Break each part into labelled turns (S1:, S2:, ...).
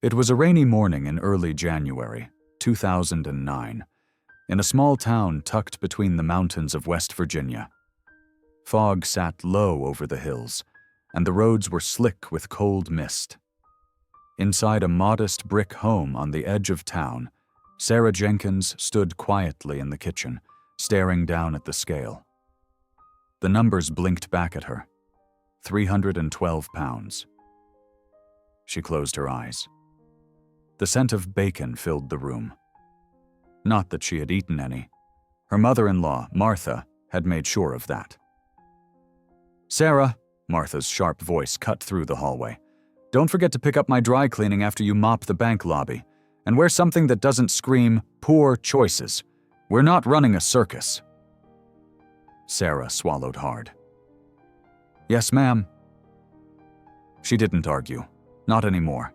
S1: It was a rainy morning in early January, 2009, in a small town tucked between the mountains of West Virginia. Fog sat low over the hills, and the roads were slick with cold mist. Inside a modest brick home on the edge of town, Sarah Jenkins stood quietly in the kitchen, staring down at the scale. The numbers blinked back at her. 312 pounds. She closed her eyes. The scent of bacon filled the room. Not that she had eaten any. Her mother-in-law, Martha, had made sure of that. "Sarah," Martha's sharp voice cut through the hallway, "don't forget to pick up my dry cleaning after you mop the bank lobby. And wear something that doesn't scream, 'poor choices.' We're not running a circus." Sarah swallowed hard. "Yes, ma'am." She didn't argue. Not anymore.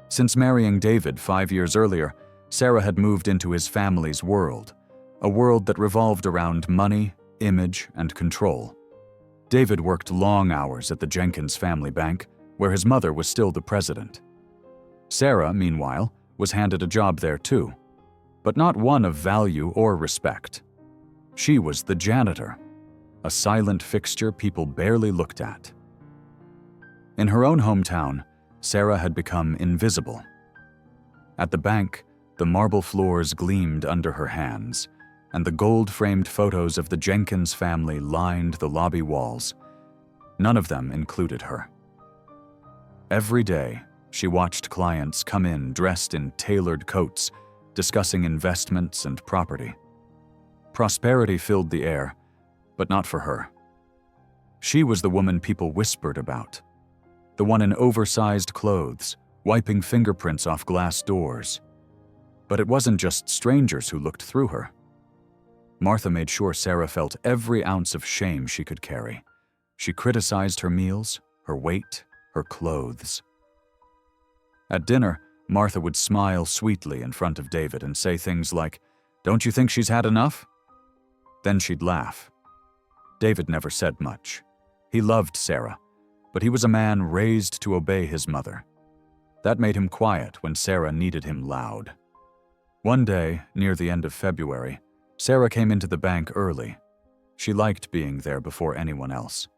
S1: Since marrying David 5 years earlier, Sarah had moved into his family's world, a world that revolved around money, image, and control. David worked long hours at the Jenkins family bank, where his mother was still the president. Sarah, meanwhile, was handed a job there too, but not one of value or respect. She was the janitor, a silent fixture people barely looked at. In her own hometown, Sarah had become invisible. At the bank, the marble floors gleamed under her hands, and the gold-framed photos of the Jenkins family lined the lobby walls. None of them included her. Every day, she watched clients come in dressed in tailored coats, discussing investments and property. Prosperity filled the air, but not for her. She was the woman people whispered about, the one in oversized clothes, wiping fingerprints off glass doors. But it wasn't just strangers who looked through her. Martha made sure Sarah felt every ounce of shame she could carry. She criticized her meals, her weight, her clothes. At dinner, Martha would smile sweetly in front of David and say things like, "Don't you think she's had enough?" Then she'd laugh. David never said much. He loved Sarah, but he was a man raised to obey his mother. That made him quiet when Sarah needed him loud. One day, near the end of February, Sarah came into the bank early. She liked being there before anyone else.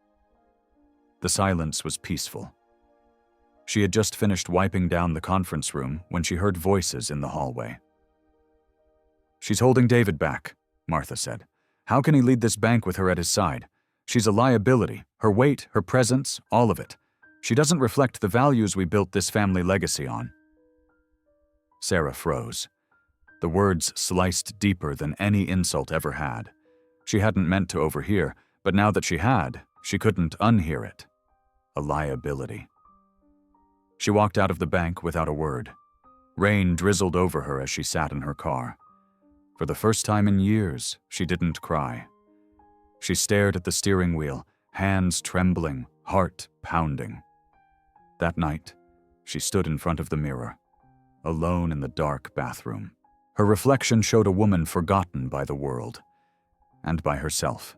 S1: The silence was peaceful. She had just finished wiping down the conference room when she heard voices in the hallway. "She's holding David back," Martha said. "How can he lead this bank with her at his side? She's a liability, her weight, her presence, all of it. She doesn't reflect the values we built this family legacy on." Sarah froze. The words sliced deeper than any insult ever had. She hadn't meant to overhear, but now that she had, she couldn't unhear it. A liability. She walked out of the bank without a word. Rain drizzled over her as she sat in her car. For the first time in years, she didn't cry. She stared at the steering wheel, hands trembling, heart pounding. That night, she stood in front of the mirror, alone in the dark bathroom. Her reflection showed a woman forgotten by the world, and by herself.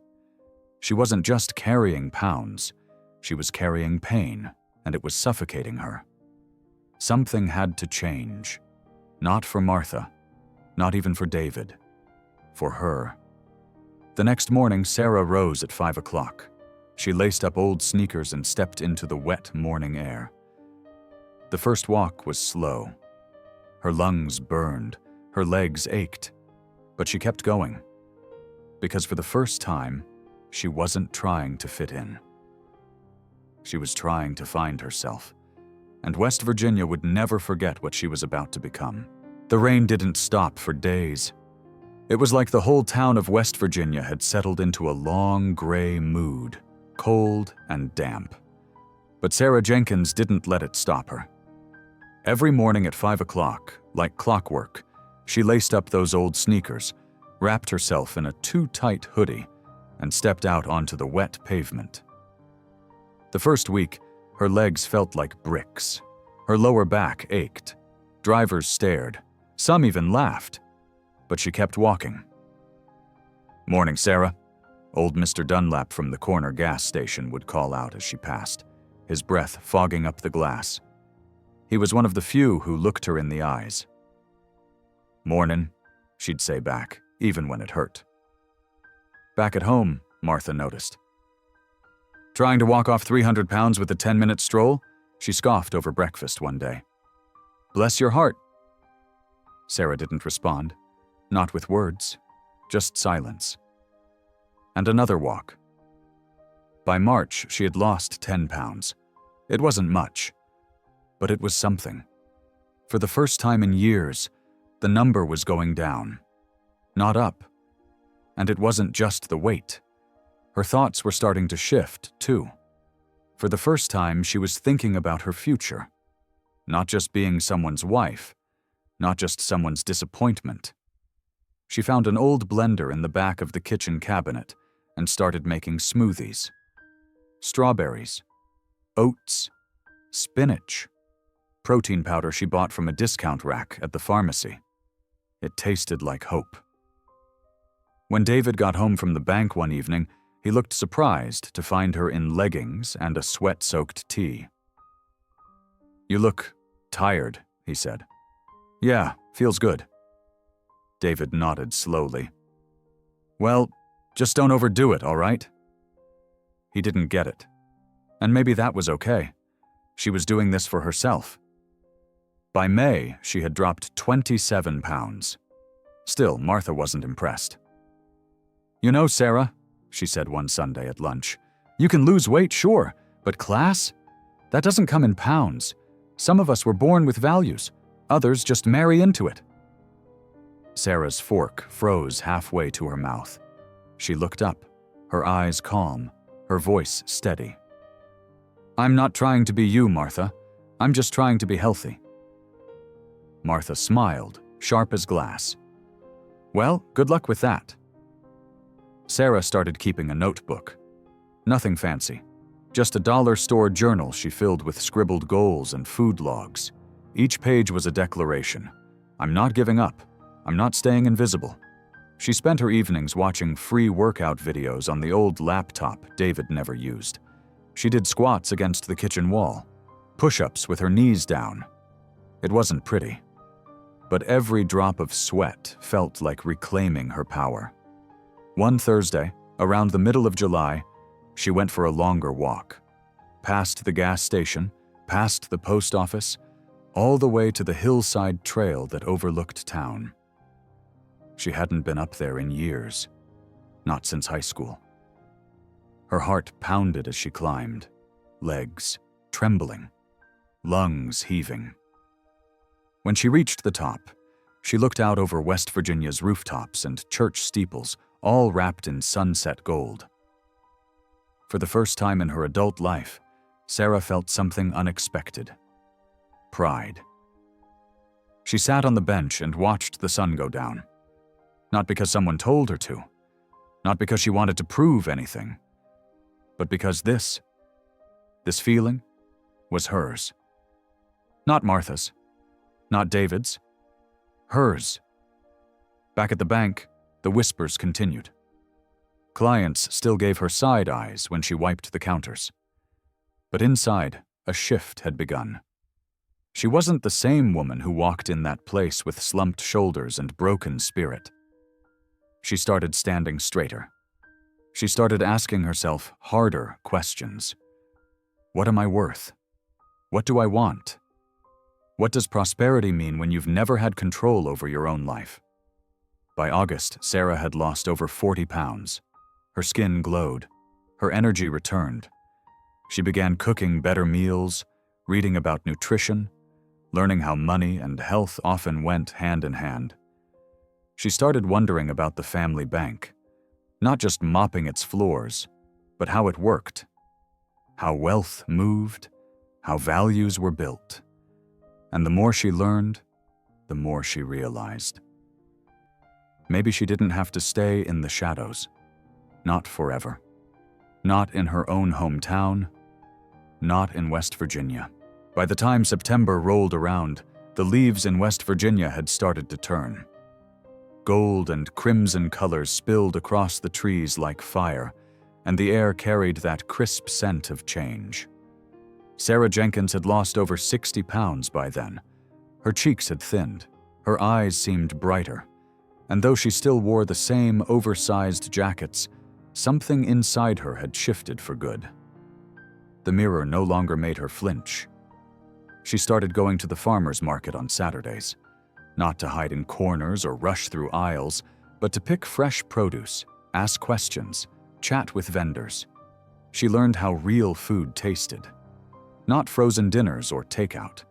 S1: She wasn't just carrying pounds, she was carrying pain, and it was suffocating her. Something had to change. Not for Martha, not even for David. For her. The next morning, Sarah rose at 5 o'clock. She laced up old sneakers and stepped into the wet morning air. The first walk was slow. Her lungs burned, her legs ached, but she kept going. Because for the first time, she wasn't trying to fit in. She was trying to find herself. And West Virginia would never forget what she was about to become. The rain didn't stop for days. It was like the whole town of West Virginia had settled into a long, gray mood, cold and damp. But Sarah Jenkins didn't let it stop her. Every morning at 5 o'clock, like clockwork, she laced up those old sneakers, wrapped herself in a too-tight hoodie, and stepped out onto the wet pavement. The first week, her legs felt like bricks. Her lower back ached. Drivers stared. Some even laughed. But she kept walking. "Morning, Sarah," old Mr. Dunlap from the corner gas station would call out as she passed, his breath fogging up the glass. He was one of the few who looked her in the eyes. "Mornin'," she'd say back, even when it hurt. Back at home, Martha noticed. "Trying to walk off 300 pounds with a 10-minute stroll?" she scoffed over breakfast one day. "Bless your heart." Sarah didn't respond, not with words, just silence. And another walk. By March, she had lost 10 pounds. It wasn't much, but it was something. For the first time in years, the number was going down, not up. And it wasn't just the weight. Her thoughts were starting to shift, too. For the first time, she was thinking about her future. Not just being someone's wife, not just someone's disappointment. She found an old blender in the back of the kitchen cabinet and started making smoothies. Strawberries, oats, spinach, protein powder she bought from a discount rack at the pharmacy. It tasted like hope. When David got home from the bank one evening, he looked surprised to find her in leggings and a sweat-soaked tee. "You look tired," he said. "Yeah, feels good." David nodded slowly. "Well, just don't overdo it, all right?" He didn't get it. And maybe that was okay. She was doing this for herself. By May, she had dropped 27 pounds. Still, Martha wasn't impressed. "You know, Sarah," she said one Sunday at lunch, "you can lose weight, sure, but class? That doesn't come in pounds. Some of us were born with values. Others just marry into it." Sarah's fork froze halfway to her mouth. She looked up, her eyes calm, her voice steady. "I'm not trying to be you, Martha. I'm just trying to be healthy." Martha smiled, sharp as glass. "Well, good luck with that." Sarah started keeping a notebook. Nothing fancy, just a dollar store journal she filled with scribbled goals and food logs. Each page was a declaration. "I'm not giving up. I'm not staying invisible." She spent her evenings watching free workout videos on the old laptop David never used. She did squats against the kitchen wall, push-ups with her knees down. It wasn't pretty, but every drop of sweat felt like reclaiming her power. One Thursday, around the middle of July, she went for a longer walk. Past the gas station, past the post office, all the way to the hillside trail that overlooked town. She hadn't been up there in years, not since high school. Her heart pounded as she climbed, legs trembling, lungs heaving. When she reached the top, she looked out over West Virginia's rooftops and church steeples, all wrapped in sunset gold. For the first time in her adult life, Sarah felt something unexpected. Pride. She sat on the bench and watched the sun go down. Not because someone told her to, not because she wanted to prove anything, but because this feeling was hers. Not Martha's, not David's, hers. Back at the bank, the whispers continued. Clients still gave her side eyes when she wiped the counters. But inside, a shift had begun. She wasn't the same woman who walked in that place with slumped shoulders and broken spirit. She started standing straighter. She started asking herself harder questions. What am I worth? What do I want? What does prosperity mean when you've never had control over your own life? By August, Sarah had lost over 40 pounds. Her skin glowed. Her energy returned. She began cooking better meals, reading about nutrition, learning how money and health often went hand in hand. She started wondering about the family bank, not just mopping its floors, but how it worked, how wealth moved, how values were built. And the more she learned, the more she realized. Maybe she didn't have to stay in the shadows, not forever, not in her own hometown, not in West Virginia. By the time September rolled around, the leaves in West Virginia had started to turn. Gold and crimson colors spilled across the trees like fire, and the air carried that crisp scent of change. Sarah Jenkins had lost over 60 pounds by then. Her cheeks had thinned, her eyes seemed brighter, and though she still wore the same oversized jackets, something inside her had shifted for good. The mirror no longer made her flinch. She started going to the farmers' market on Saturdays, not to hide in corners or rush through aisles, but to pick fresh produce, ask questions, chat with vendors. She learned how real food tasted. Not frozen dinners or takeout,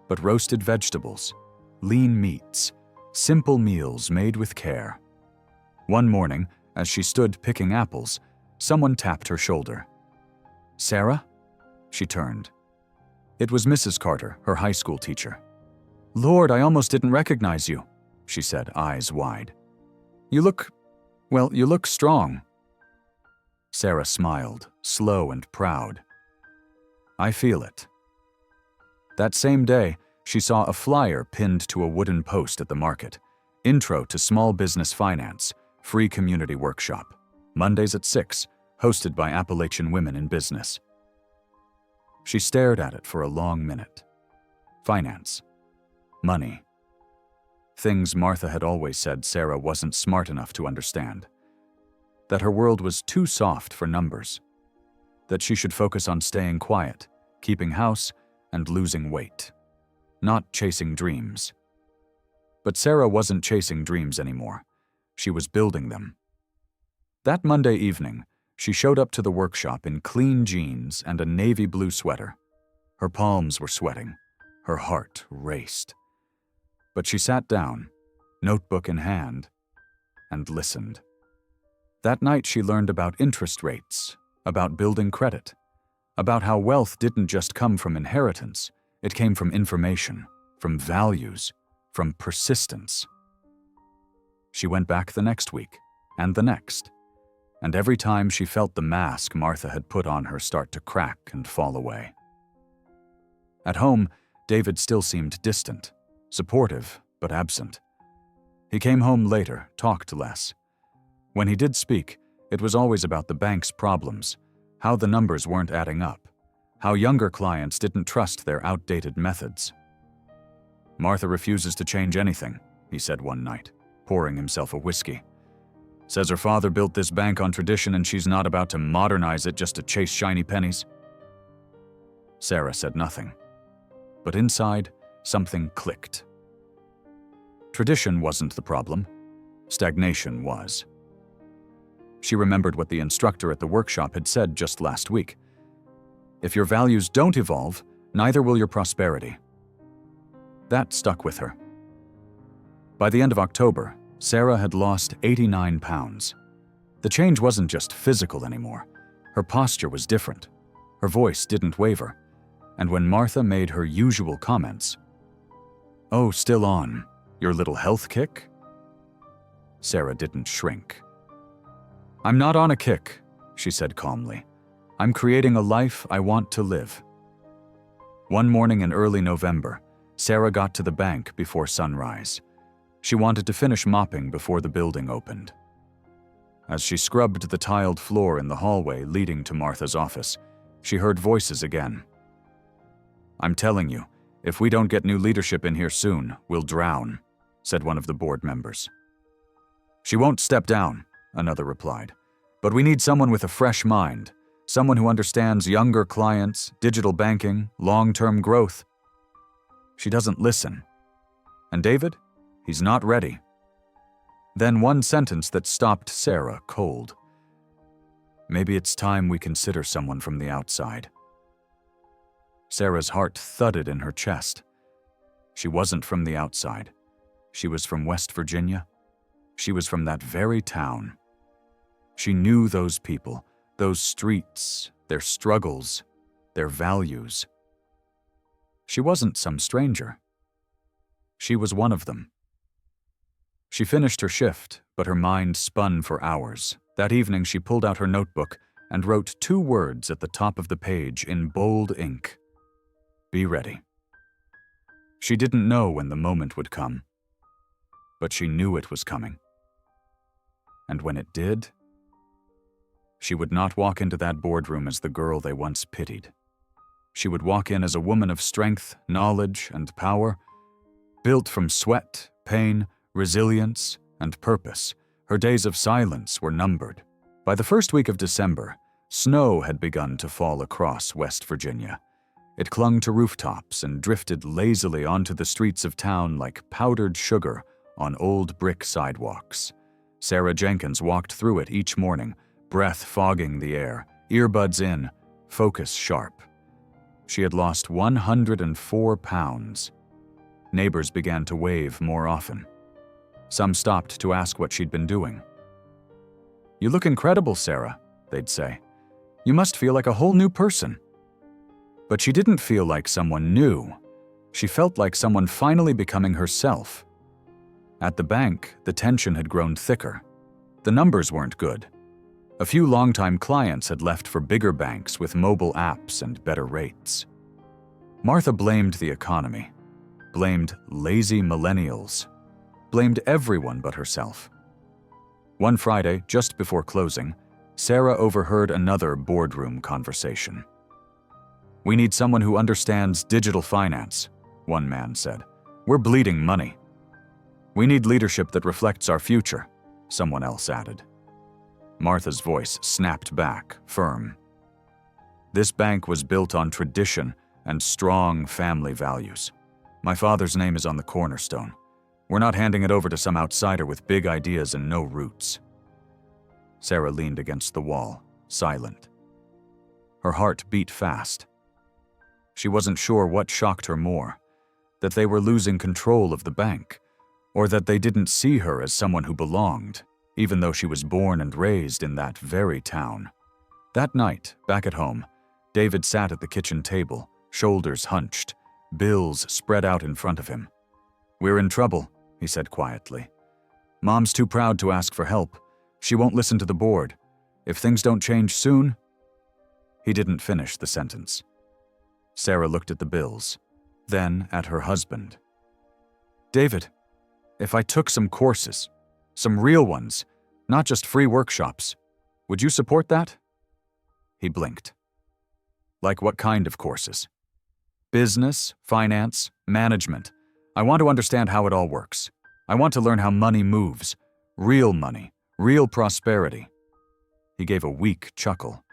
S1: but roasted vegetables, lean meats, simple meals made with care. One morning, as she stood picking apples, someone tapped her shoulder. "Sarah?" She turned. It was Mrs. Carter, her high school teacher. "Lord, I almost didn't recognize you," she said, eyes wide. You look strong." Sarah smiled, slow and proud. "I feel it." That same day, she saw a flyer pinned to a wooden post at the market. Intro to Small Business Finance, free community workshop. Mondays at 6, hosted by Appalachian Women in Business. She stared at it for a long minute. Finance. Money. Things Martha had always said Sarah wasn't smart enough to understand. That her world was too soft for numbers. That she should focus on staying quiet, keeping house, and losing weight. Not chasing dreams. But Sarah wasn't chasing dreams anymore. She was building them. That Monday evening, she showed up to the workshop in clean jeans and a navy blue sweater. Her palms were sweating. Her heart raced. But she sat down, notebook in hand, and listened. That night she learned about interest rates, about building credit, about how wealth didn't just come from inheritance, it came from information, from values, from persistence. She went back the next week, and the next, and every time she felt the mask Martha had put on her start to crack and fall away. At home, David still seemed distant, supportive but absent. He came home later, talked less. When he did speak, it was always about the bank's problems, how the numbers weren't adding up, how younger clients didn't trust their outdated methods. "Martha refuses to change anything," he said one night, pouring himself a whiskey. "Says her father built this bank on tradition and she's not about to modernize it just to chase shiny pennies." Sarah said nothing, but inside, something clicked. Tradition wasn't the problem. Stagnation was. She remembered what the instructor at the workshop had said just last week. If your values don't evolve, neither will your prosperity. That stuck with her. By the end of October, Sarah had lost 89 pounds. The change wasn't just physical anymore. Her posture was different. Her voice didn't waver. And when Martha made her usual comments, "Oh, still on. Your little health kick?" Sarah didn't shrink. "I'm not on a kick," she said calmly. "I'm creating a life I want to live." One morning in early November, Sarah got to the bank before sunrise. She wanted to finish mopping before the building opened. As she scrubbed the tiled floor in the hallway leading to Martha's office, she heard voices again. "I'm telling you, if we don't get new leadership in here soon, we'll drown," said one of the board members. "She won't step down," another replied. "But we need someone with a fresh mind, someone who understands younger clients, digital banking, long-term growth." She doesn't listen. And David? He's not ready. Then one sentence that stopped Sarah cold. "Maybe it's time we consider someone from the outside." Sarah's heart thudded in her chest. She wasn't from the outside. She was from West Virginia. She was from that very town. She knew those people, those streets, their struggles, their values. She wasn't some stranger. She was one of them. She finished her shift, but her mind spun for hours. That evening she pulled out her notebook and wrote 2 words at the top of the page in bold ink. "Be ready." She didn't know when the moment would come, but she knew it was coming. And when it did, she would not walk into that boardroom as the girl they once pitied. She would walk in as a woman of strength, knowledge, and power. Built from sweat, pain, resilience, and purpose, her days of silence were numbered. By the first week of December, snow had begun to fall across West Virginia. It clung to rooftops and drifted lazily onto the streets of town like powdered sugar on old brick sidewalks. Sarah Jenkins walked through it each morning, breath fogging the air, earbuds in, focus sharp. She had lost 104 pounds. Neighbors began to wave more often. Some stopped to ask what she'd been doing. "You look incredible, Sarah," they'd say. "You must feel like a whole new person." But she didn't feel like someone new. She felt like someone finally becoming herself. At the bank, the tension had grown thicker. The numbers weren't good. A few longtime clients had left for bigger banks with mobile apps and better rates. Martha blamed the economy, blamed lazy millennials, blamed everyone but herself. One Friday, just before closing, Sarah overheard another boardroom conversation. "We need someone who understands digital finance," one man said. "We're bleeding money." "We need leadership that reflects our future," someone else added. Martha's voice snapped back, firm. "This bank was built on tradition and strong family values. My father's name is on the cornerstone. We're not handing it over to some outsider with big ideas and no roots." Sarah leaned against the wall, silent. Her heart beat fast. She wasn't sure what shocked her more, that they were losing control of the bank, or that they didn't see her as someone who belonged, even though she was born and raised in that very town. That night, back at home, David sat at the kitchen table, shoulders hunched, bills spread out in front of him. "We're in trouble," he said quietly. "Mom's too proud to ask for help. She won't listen to the board. If things don't change soon..." He didn't finish the sentence. Sarah looked at the bills, then at her husband. "David, if I took some courses, some real ones, not just free workshops, would you support that?" He blinked. "Like what kind of courses?" "Business, finance, management. I want to understand how it all works. I want to learn how money moves. Money, real prosperity." He gave a weak chuckle.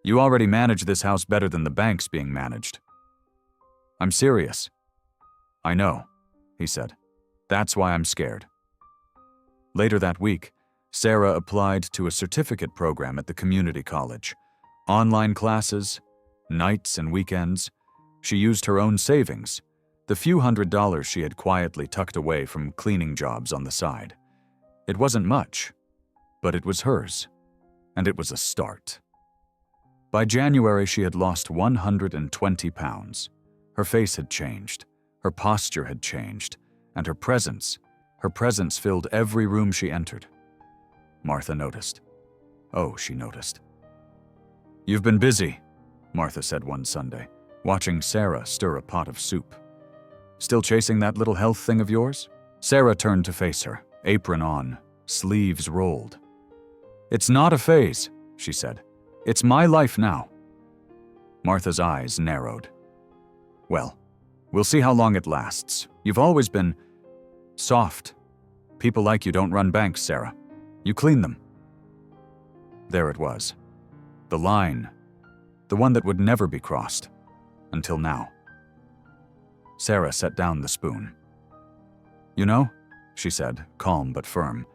S1: "You already manage this house better than the bank's being managed." "I'm serious." "I know," he said. "That's why I'm scared." Later that week, Sarah applied to a certificate program at the community college. Online classes, nights and weekends. She used her own savings, the few $100s she had quietly tucked away from cleaning jobs on the side. It wasn't much, but it was hers, and it was a start. By January, she had lost 120 pounds. Her face had changed, her posture had changed, and her presence filled every room she entered. Martha noticed. Oh, she noticed. "You've been busy," Martha said one Sunday, watching Sarah stir a pot of soup. "Still chasing that little health thing of yours?" Sarah turned to face her, apron on, sleeves rolled. "It's not a phase," she said. "It's my life now." Martha's eyes narrowed. "Well, we'll see how long it lasts. You've always been soft. People like you don't run banks, Sarah. You clean them." There it was. The line. The one that would never be crossed. Until now. Sarah set down the spoon. "You know," she said, calm but firm,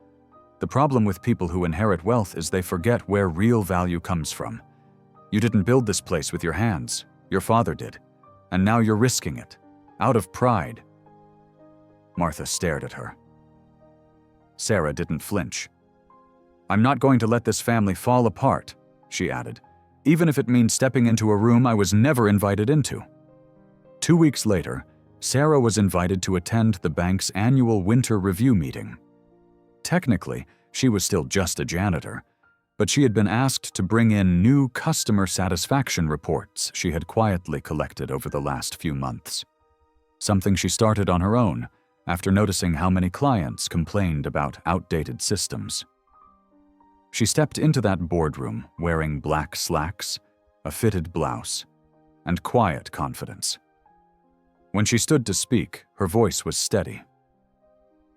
S1: "the problem with people who inherit wealth is they forget where real value comes from. You didn't build this place with your hands. Your father did. And now you're risking it. Out of pride." Martha stared at her. Sarah didn't flinch. "I'm not going to let this family fall apart," she added, "even if it means stepping into a room I was never invited into." 2 weeks later, Sarah was invited to attend the bank's annual winter review meeting. Technically, she was still just a janitor, but she had been asked to bring in new customer satisfaction reports she had quietly collected over the last few months. Something she started on her own after noticing how many clients complained about outdated systems. She stepped into that boardroom wearing black slacks, a fitted blouse, and quiet confidence. When she stood to speak, her voice was steady.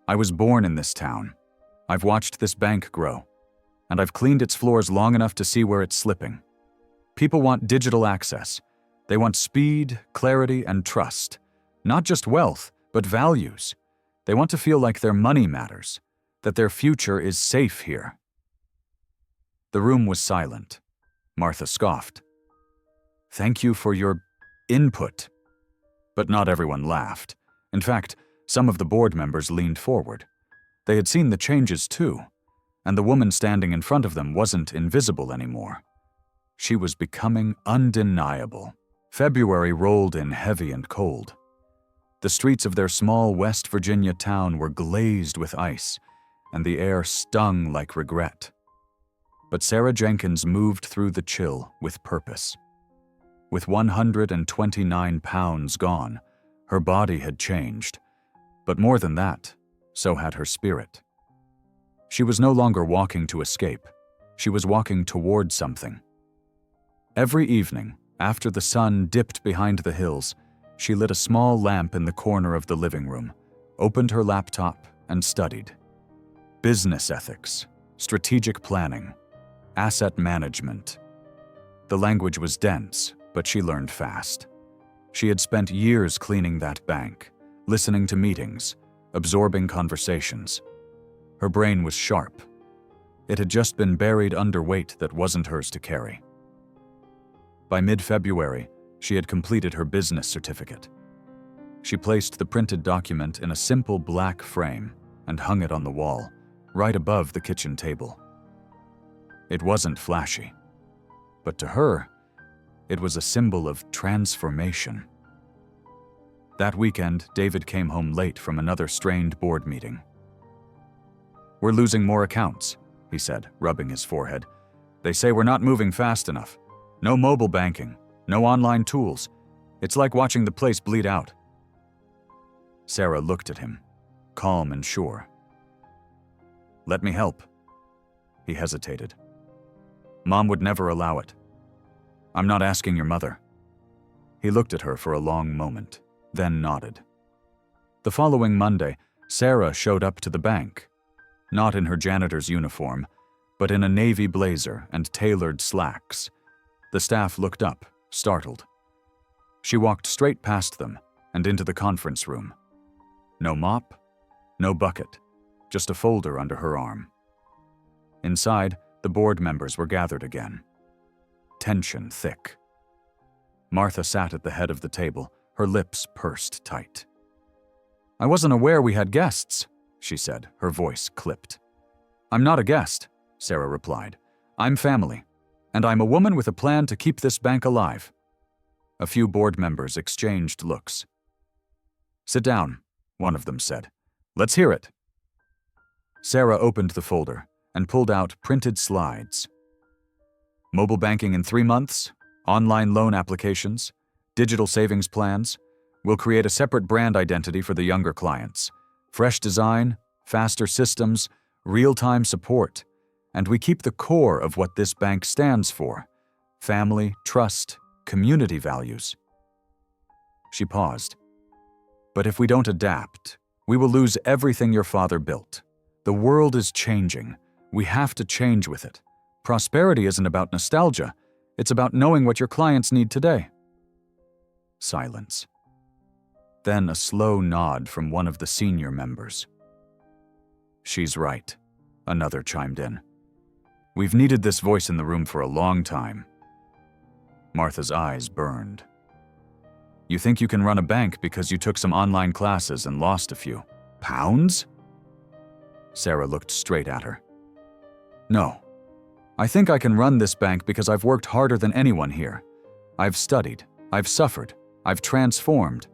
S1: "I was born in this town. I've watched this bank grow, and I've cleaned its floors long enough to see where it's slipping. People want digital access. They want speed, clarity, and trust. Not just wealth, but values. They want to feel like their money matters, that their future is safe here." The room was silent. Martha scoffed. "Thank you for your input." But not everyone laughed. In fact, some of the board members leaned forward. They had seen the changes too, and the woman standing in front of them wasn't invisible anymore. She was becoming undeniable. February rolled in heavy and cold. The streets of their small West Virginia town were glazed with ice, and the air stung like regret. But Sarah Jenkins moved through the chill with purpose. With 129 pounds gone, her body had changed. But more than that, so had her spirit. She was no longer walking to escape. She was walking toward something. Every evening, after the sun dipped behind the hills, she lit a small lamp in the corner of the living room, opened her laptop, and studied. Business ethics, strategic planning, asset management. The language was dense, but she learned fast. She had spent years cleaning that bank, listening to meetings, absorbing conversations. Her brain was sharp. It had just been buried under weight that wasn't hers to carry. By mid-February, she had completed her business certificate. She placed the printed document in a simple black frame and hung it on the wall, right above the kitchen table. It wasn't flashy, but to her, it was a symbol of transformation. That weekend, David came home late from another strained board meeting. "We're losing more accounts," he said, rubbing his forehead. "They say we're not moving fast enough. No mobile banking, no online tools. It's like watching the place bleed out." Sarah looked at him, calm and sure. "Let me help." He hesitated. "Mom would never allow it. I'm not asking your mother." He looked at her for a long moment, then nodded. The following Monday, Sarah showed up to the bank, not in her janitor's uniform, but in a navy blazer and tailored slacks. The staff looked up, startled. She walked straight past them and into the conference room. No mop, no bucket, just a folder under her arm. Inside, the board members were gathered again. Tension thick. Martha sat at the head of the table, her lips pursed tight. "I wasn't aware we had guests," she said, her voice clipped. "I'm not a guest," Sarah replied. "I'm family, and I'm a woman with a plan to keep this bank alive." A few board members exchanged looks. "Sit down," one of them said. "Let's hear it." Sarah opened the folder and pulled out printed slides. Mobile banking in 3 months, online loan applications, digital savings plans. We'll create a separate brand identity for the younger clients. Fresh design, faster systems, real-time support. And we keep the core of what this bank stands for: family, trust, community values. She paused. "But if we don't adapt, we will lose everything your father built. The world is changing. We have to change with it. Prosperity isn't about nostalgia. It's about knowing what your clients need today." Silence. Then a slow nod from one of the senior members. "She's right," another chimed in. "We've needed this voice in the room for a long time." Martha's eyes burned. "You think you can run a bank because you took some online classes and lost a few pounds?" Sarah looked straight at her. "No. I think I can run this bank because I've worked harder than anyone here. I've studied, I've suffered, I've transformed.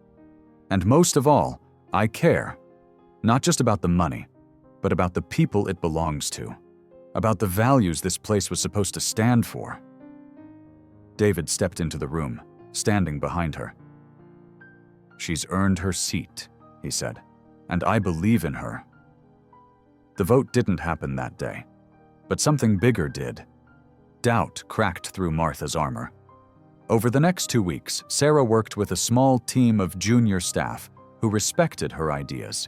S1: And most of all, I care. Not just about the money, but about the people it belongs to. About the values this place was supposed to stand for." David stepped into the room, standing behind her. "She's earned her seat," he said, "and I believe in her." The vote didn't happen that day, but something bigger did. Doubt cracked through Martha's armor. Over the next 2 weeks, Sarah worked with a small team of junior staff who respected her ideas.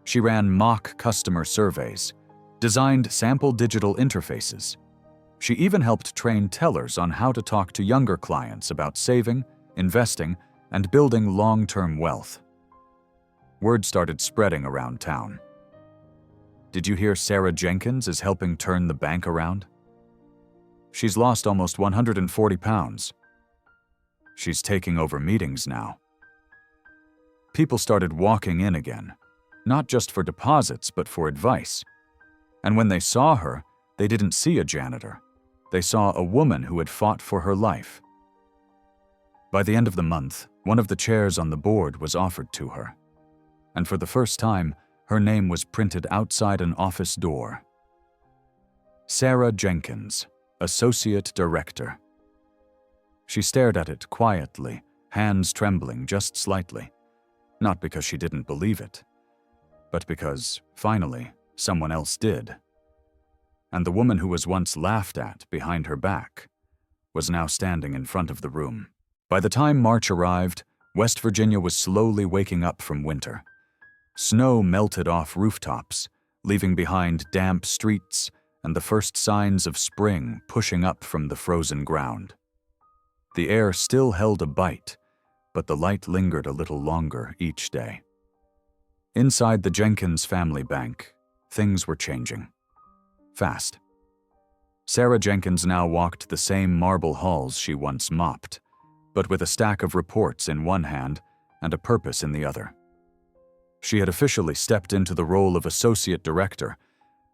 S1: She ran mock customer surveys, designed sample digital interfaces. She even helped train tellers on how to talk to younger clients about saving, investing, and building long-term wealth. Word started spreading around town. Did you hear Sarah Jenkins is helping turn the bank around? She's lost almost 140 pounds. She's taking over meetings now. People started walking in again, not just for deposits, but for advice. And when they saw her, they didn't see a janitor. They saw a woman who had fought for her life. By the end of the month, one of the chairs on the board was offered to her. And for the first time, her name was printed outside an office door. Sarah Jenkins, Associate Director. She stared at it quietly, hands trembling just slightly. Not because she didn't believe it, but because, finally, someone else did. And the woman who was once laughed at behind her back was now standing in front of the room. By the time March arrived, West Virginia was slowly waking up from winter. Snow melted off rooftops, leaving behind damp streets and the first signs of spring pushing up from the frozen ground. The air still held a bite, but the light lingered a little longer each day. Inside the Jenkins family bank, things were changing. Fast. Sarah Jenkins now walked the same marble halls she once mopped, but with a stack of reports in one hand and a purpose in the other. She had officially stepped into the role of associate director,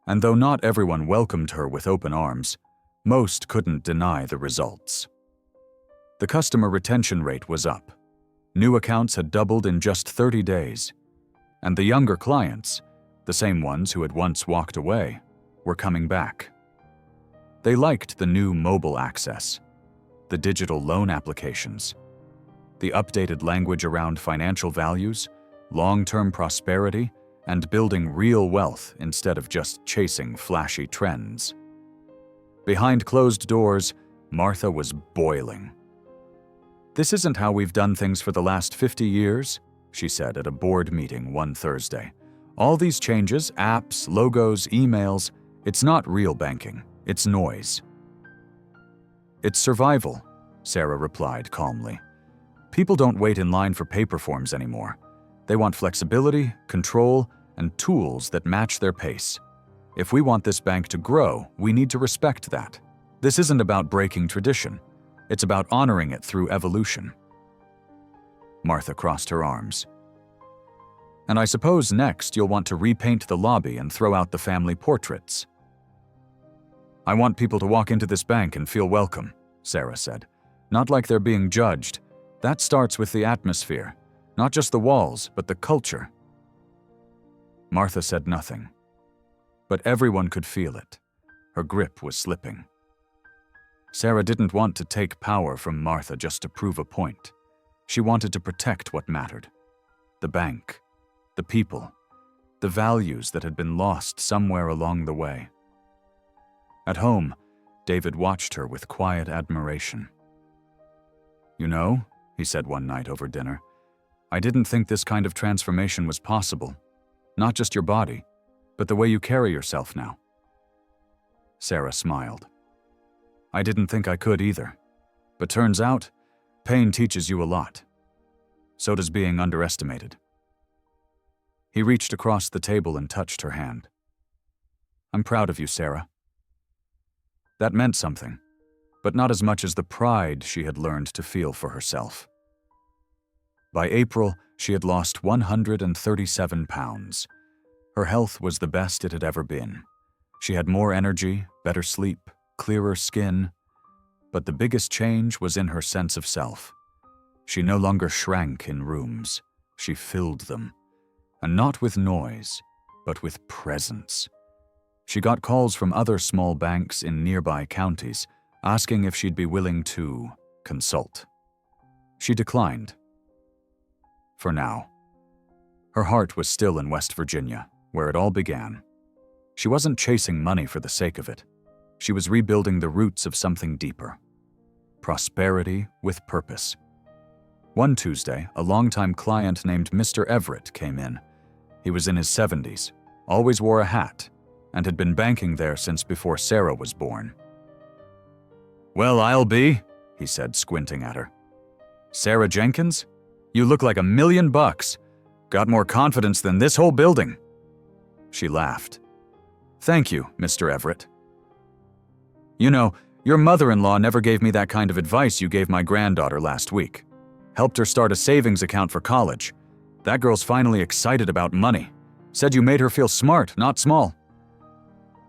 S1: and though not everyone welcomed her with open arms, most couldn't deny the results. The customer retention rate was up. New accounts had doubled in just 30 days, and the younger clients, the same ones who had once walked away, were coming back. They liked the new mobile access, the digital loan applications, the updated language around financial values, long-term prosperity, and building real wealth instead of just chasing flashy trends. Behind closed doors, Martha was boiling. "This isn't how we've done things for the last 50 years, she said at a board meeting one Thursday. "All these changes, apps, logos, emails, it's not real banking, it's noise." "It's survival," Sarah replied calmly. "People don't wait in line for paper forms anymore. They want flexibility, control, and tools that match their pace. If we want this bank to grow, we need to respect that. This isn't about breaking tradition. It's about honoring it through evolution." Martha crossed her arms. "And I suppose next you'll want to repaint the lobby and throw out the family portraits." "I want people to walk into this bank and feel welcome," Sarah said. "Not like they're being judged. That starts with the atmosphere. Not just the walls, but the culture." Martha said nothing, but everyone could feel it. Her grip was slipping. Sarah didn't want to take power from Martha just to prove a point. She wanted to protect what mattered. The bank, the people, the values that had been lost somewhere along the way. At home, David watched her with quiet admiration. "You know," he said one night over dinner, "I didn't think this kind of transformation was possible. Not just your body, but the way you carry yourself now." Sarah smiled. "I didn't think I could either. But turns out, pain teaches you a lot. So does being underestimated." He reached across the table and touched her hand. "I'm proud of you, Sarah." That meant something, but not as much as the pride she had learned to feel for herself. By April, she had lost 137 pounds. Her health was the best it had ever been. She had more energy, better sleep, clearer skin. But the biggest change was in her sense of self. She no longer shrank in rooms. She filled them. And not with noise, but with presence. She got calls from other small banks in nearby counties, asking if she'd be willing to consult. She declined. For now. Her heart was still in West Virginia, where it all began. She wasn't chasing money for the sake of it. She was rebuilding the roots of something deeper. prosperity with purpose. One Tuesday, a longtime client named Mr. Everett came in. He was in his 70s, always wore a hat, and had been banking there since before Sarah was born. "Well, I'll be," he said, squinting at her. "Sarah Jenkins? You look like $1,000,000. Got more confidence than this whole building." She laughed. "Thank you, Mr. Everett. You know, your mother-in-law never gave me that kind of advice you gave my granddaughter last week. Helped her start a savings account for college. That girl's finally excited about money. Said you made her feel smart, not small."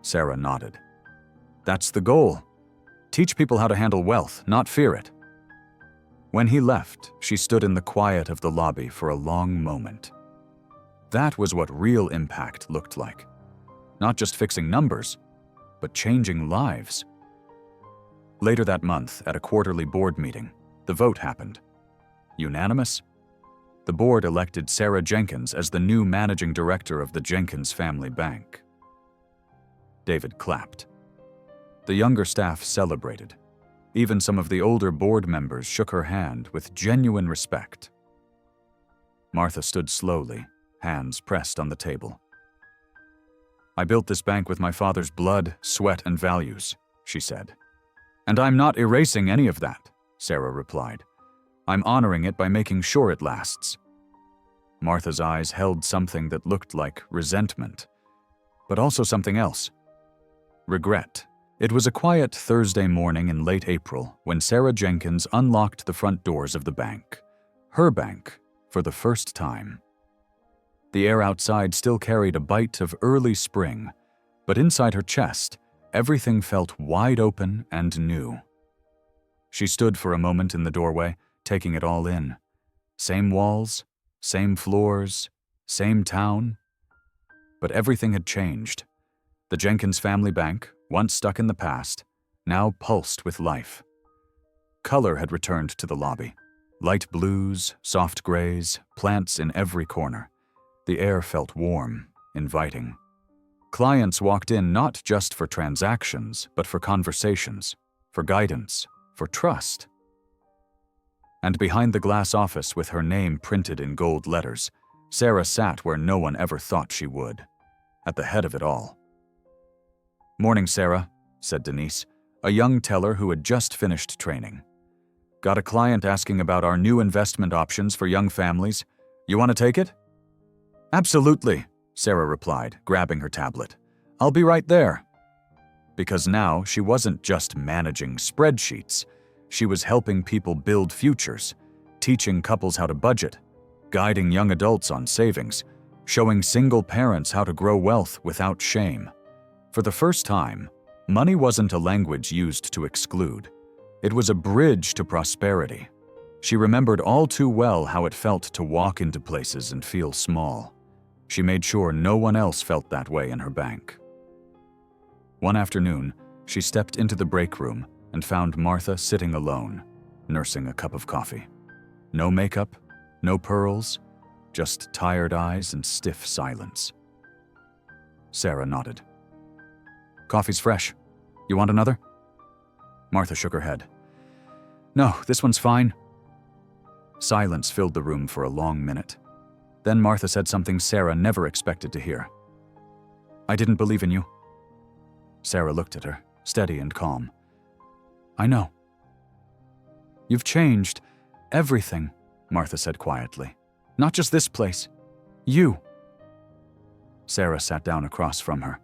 S1: Sarah nodded. "That's the goal. Teach people how to handle wealth, not fear it." When he left, she stood in the quiet of the lobby for a long moment. That was what real impact looked like. Not just fixing numbers, but changing lives. Later that month, at a quarterly board meeting, the vote happened. Unanimous? The board elected Sarah Jenkins as the new managing director of the Jenkins Family Bank. David clapped. The younger staff celebrated. Even some of the older board members shook her hand with genuine respect. Martha stood slowly, hands pressed on the table. "I built this bank with my father's blood, sweat, and values," she said. "And I'm not erasing any of that," Sarah replied. "I'm honoring it by making sure it lasts." Martha's eyes held something that looked like resentment, but also something else. Regret. It was a quiet Thursday morning in late April when Sarah Jenkins unlocked the front doors of the bank. Her bank, for the first time. The air outside still carried a bite of early spring, but inside her chest, everything felt wide open and new. She stood for a moment in the doorway, taking it all in. Same walls, same floors, same town. But everything had changed. The Jenkins Family Bank, once stuck in the past, now pulsed with life. Color had returned to the lobby. Light blues, soft grays, plants in every corner. The air felt warm, inviting. Clients walked in not just for transactions, but for conversations, for guidance, for trust. And behind the glass office with her name printed in gold letters, Sarah sat where no one ever thought she would, at the head of it all. "Morning, Sarah," said Denise, a young teller who had just finished training. "Got a client asking about our new investment options for young families. You want to take it?" "Absolutely," Sarah replied, grabbing her tablet. "I'll be right there." Because now she wasn't just managing spreadsheets. She was helping people build futures, teaching couples how to budget, guiding young adults on savings, showing single parents how to grow wealth without shame. For the first time, money wasn't a language used to exclude. It was a bridge to prosperity. She remembered all too well how it felt to walk into places and feel small. She made sure no one else felt that way in her bank. One afternoon, she stepped into the break room and found Martha sitting alone, nursing a cup of coffee. No makeup, no pearls, just tired eyes and stiff silence. Sarah nodded. "Coffee's fresh. You want another?" Martha shook her head. "No, this one's fine." Silence filled the room for a long minute. Then Martha said something Sarah never expected to hear. "I didn't believe in you." Sarah looked at her, steady and calm. "I know." "You've changed everything," Martha said quietly. "Not just this place. You." Sarah sat down across from her.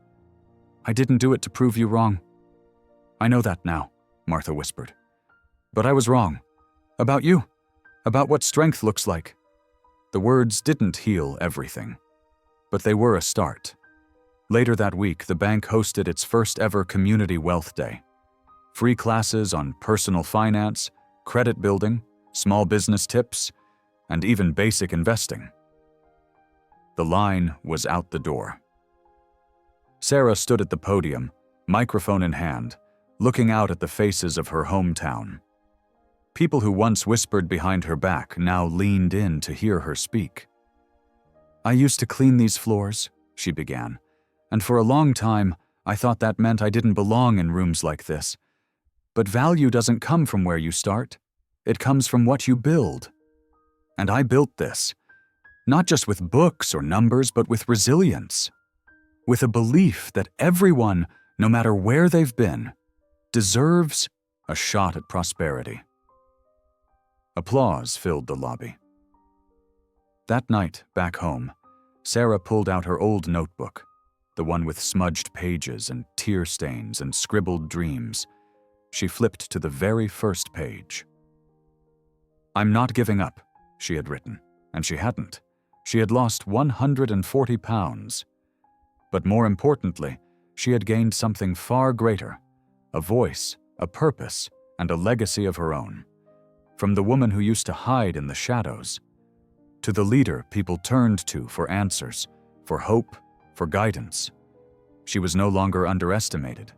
S1: "I didn't do it to prove you wrong." "I know that now," Martha whispered. "But I was wrong. About you. About what strength looks like." The words didn't heal everything, but they were a start. Later that week, the bank hosted its first ever Community Wealth Day. Free classes on personal finance, credit building, small business tips, and even basic investing. The line was out the door. Sarah stood at the podium, microphone in hand, looking out at the faces of her hometown. People who once whispered behind her back now leaned in to hear her speak. "I used to clean these floors," she began, "and for a long time, I thought that meant I didn't belong in rooms like this. But value doesn't come from where you start. It comes from what you build. And I built this, not just with books or numbers, but with resilience, with a belief that everyone, no matter where they've been, deserves a shot at prosperity. Applause filled the lobby. That night, back home, Sarah pulled out her old notebook, the one with smudged pages and tear stains and scribbled dreams. She flipped to the very first page. "I'm not giving up," she had written, and she hadn't. She had lost 140 pounds. But more importantly, she had gained something far greater, a voice, a purpose, and a legacy of her own. From the woman who used to hide in the shadows, to the leader people turned to for answers, for hope, for guidance. She was no longer underestimated.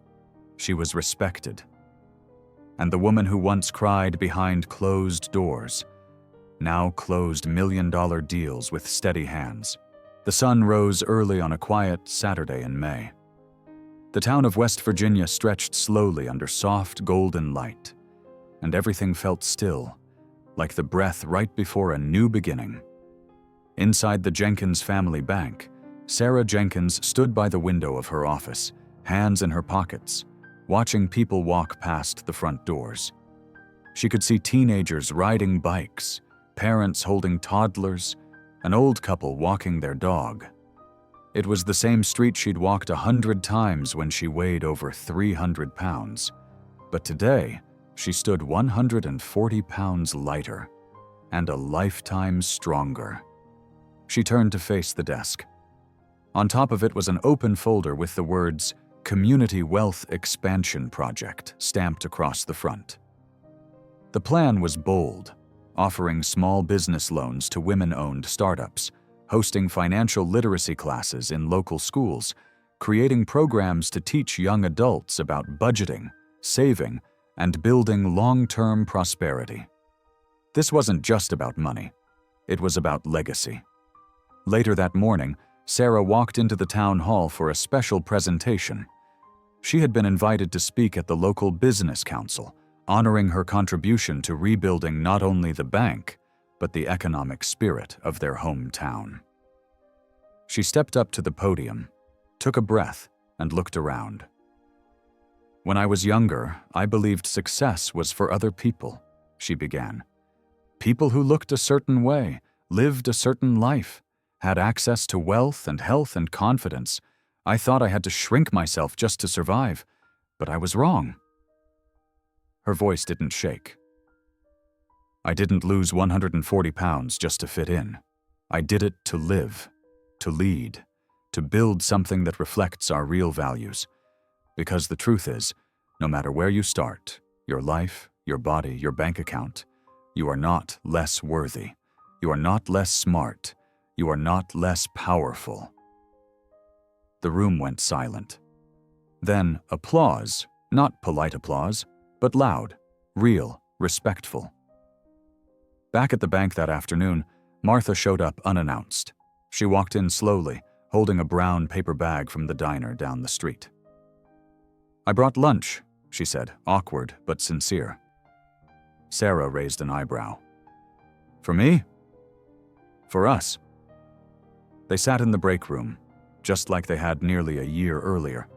S1: She was respected. And the woman who once cried behind closed doors now closed million-dollar deals with steady hands. The sun rose early on a quiet Saturday in May. The town of West Virginia stretched slowly under soft golden light, and everything felt still, like the breath right before a new beginning. Inside the Jenkins family bank, Sarah Jenkins stood by the window of her office, hands in her pockets, watching people walk past the front doors. She could see teenagers riding bikes, parents holding toddlers, an old couple walking their dog. It was the same street she'd walked 100 times when she weighed over 300 pounds. But today, she stood 140 pounds lighter and a lifetime stronger. She turned to face the desk. On top of it was an open folder with the words Community Wealth Expansion Project stamped across the front. The plan was bold, offering small business loans to women-owned startups, hosting financial literacy classes in local schools, creating programs to teach young adults about budgeting, saving, and building long-term prosperity. This wasn't just about money. It was about legacy. Later that morning, Sarah walked into the town hall for a special presentation. She had been invited to speak at the local business council, honoring her contribution to rebuilding not only the bank, but the economic spirit of their hometown. She stepped up to the podium, took a breath, and looked around. "When I was younger, I believed success was for other people," she began. "People who looked a certain way, lived a certain life, had access to wealth and health and confidence. I thought I had to shrink myself just to survive, but I was wrong." Her voice didn't shake. "I didn't lose 140 pounds just to fit in. I did it to live, to lead, to build something that reflects our real values. Because the truth is, no matter where you start, your life, your body, your bank account, you are not less worthy. You are not less smart. You are not less powerful." The room went silent. Then applause, not polite applause, but loud, real, respectful. Back at the bank that afternoon, Martha showed up unannounced. She walked in slowly, holding a brown paper bag from the diner down the street. "I brought lunch," she said, awkward but sincere. Sarah raised an eyebrow. "For me?" "For us." They sat in the break room, just like they had nearly a year earlier.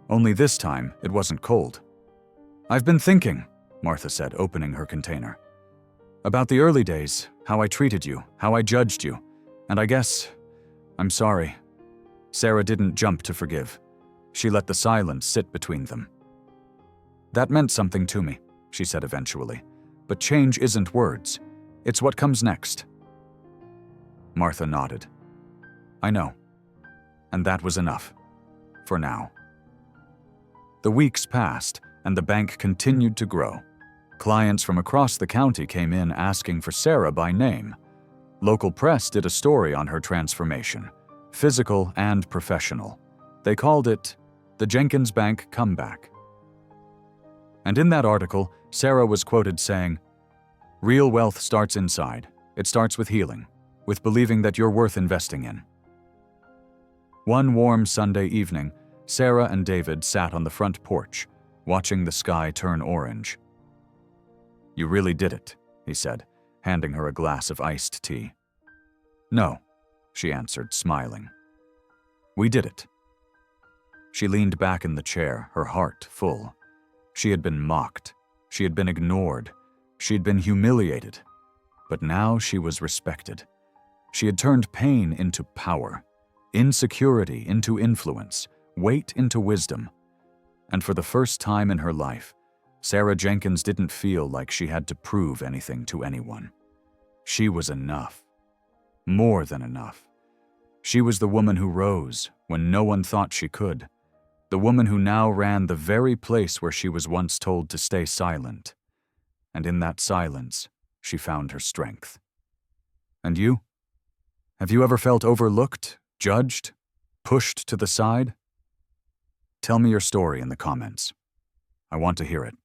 S1: Only this time, it wasn't cold. "I've been thinking," Martha said, opening her container, "about the early days, how I treated you, how I judged you, and I guess I'm sorry." Sarah didn't jump to forgive. She let the silence sit between them. "That meant something to me," she said eventually. "But change isn't words. It's what comes next." Martha nodded. "I know." And that was enough. For now. The weeks passed, and the bank continued to grow. Clients from across the county came in asking for Sarah by name. Local press did a story on her transformation, physical and professional. They called it the Jenkins Bank Comeback. And in that article, Sarah was quoted saying, "Real wealth starts inside. It starts with healing, with believing that you're worth investing in." One warm Sunday evening, Sarah and David sat on the front porch, watching the sky turn orange. "You really did it," he said, handing her a glass of iced tea. "No," she answered, smiling. "We did it." She leaned back in the chair, her heart full. She had been mocked. She had been ignored. She had been humiliated. But now she was respected. She had turned pain into power, insecurity into influence, weight into wisdom. And for the first time in her life, Sarah Jenkins didn't feel like she had to prove anything to anyone. She was enough. More than enough. She was the woman who rose when no one thought she could. The woman who now ran the very place where she was once told to stay silent. And in that silence, she found her strength. And you? Have you ever felt overlooked, judged, pushed to the side? Tell me your story in the comments. I want to hear it.